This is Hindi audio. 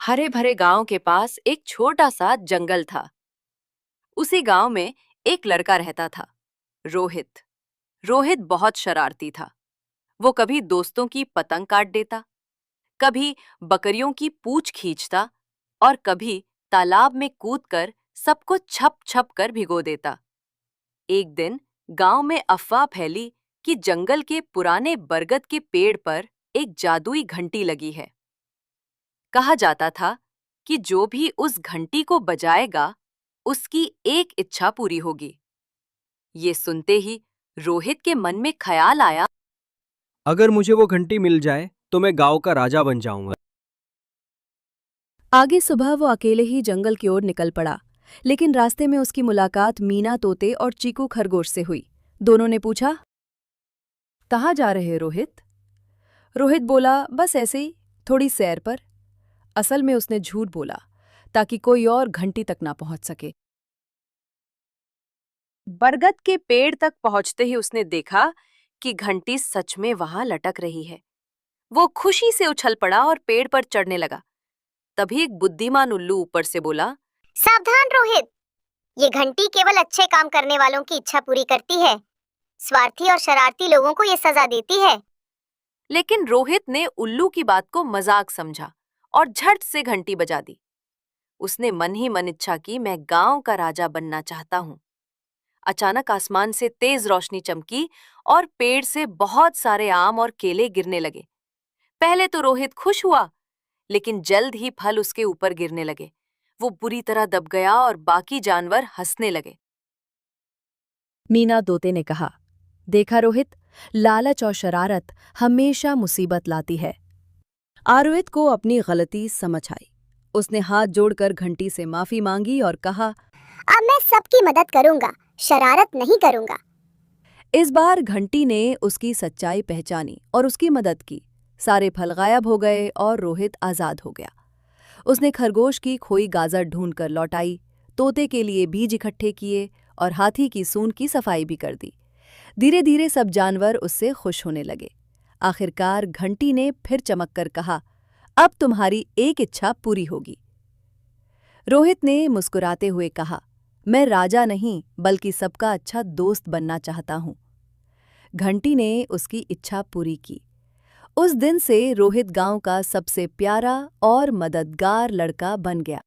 हरे भरे गांव के पास एक छोटा सा जंगल था। उसी गांव में एक लड़का रहता था, रोहित। रोहित बहुत शरारती था। वो कभी दोस्तों की पतंग काट देता, कभी बकरियों की पूंछ खींचता और कभी तालाब में कूदकर सबको छप छप कर भिगो देता। एक दिन गांव में अफवाह फैली कि जंगल के पुराने बरगद के पेड़ पर एक जादुई घंटी लगी है। कहा जाता था कि जो भी उस घंटी को बजाएगा उसकी एक इच्छा पूरी होगी। ये सुनते ही रोहित के मन में ख्याल आया। अगर मुझे वो घंटी मिल जाए तो मैं गांव का राजा बन जाऊंगा। आगे सुबह वो अकेले ही जंगल की ओर निकल पड़ा, लेकिन रास्ते में उसकी मुलाकात मीना तोते और चीकू खरगोश से हुई। दोनों ने पूछा, कहाँ जा रहे रोहित? रोहित बोला, बस ऐसे ही, थोड़ी सैर पर। असल में उसने झूठ बोला ताकि कोई और घंटी तक ना पहुंच सके। बरगद के पेड़ तक पहुंचते ही उसने देखा कि घंटी सच में वहां लटक रही है। वो खुशी से उछल पड़ा और पेड़ पर चढ़ने लगा। तभी एक बुद्धिमान उल्लू ऊपर से बोला, सावधान रोहित, ये घंटी केवल अच्छे काम करने वालों की इच्छा पूरी करती है। स्वार्थी और शरारती लोगों को ये सजा देती है। लेकिन रोहित ने उल्लू की बात को मजाक समझा और झट से घंटी बजा दी। उसने मन ही मन इच्छा की, मैं गांव का राजा बनना चाहता हूं। अचानक आसमान से तेज रोशनी चमकी और पेड़ से बहुत सारे आम और केले गिरने लगे। पहले तो रोहित खुश हुआ, लेकिन जल्द ही फल उसके ऊपर गिरने लगे। वो बुरी तरह दब गया और बाकी जानवर हंसने लगे। मीना तोते ने कहा, देखा रोहित, लालच और शरारत हमेशा मुसीबत लाती है। रोहित को अपनी गलती समझ आई। उसने हाथ जोड़कर घंटी से माफी मांगी और कहा, अब मैं सबकी मदद करूंगा, शरारत नहीं करूंगा। इस बार घंटी ने उसकी सच्चाई पहचानी और उसकी मदद की। सारे फल गायब हो गए और रोहित आजाद हो गया। उसने खरगोश की खोई गाजर ढूंढकर लौटाई, तोते के लिए बीज इकट्ठे किए और हाथी की सूंड की सफाई भी कर दी। धीरे धीरे सब जानवर उससे खुश होने लगे। आखिरकार घंटी ने फिर चमककर कहा, अब तुम्हारी एक इच्छा पूरी होगी। रोहित ने मुस्कुराते हुए कहा, मैं राजा नहीं बल्कि सबका अच्छा दोस्त बनना चाहता हूं। घंटी ने उसकी इच्छा पूरी की। उस दिन से रोहित गांव का सबसे प्यारा और मददगार लड़का बन गया।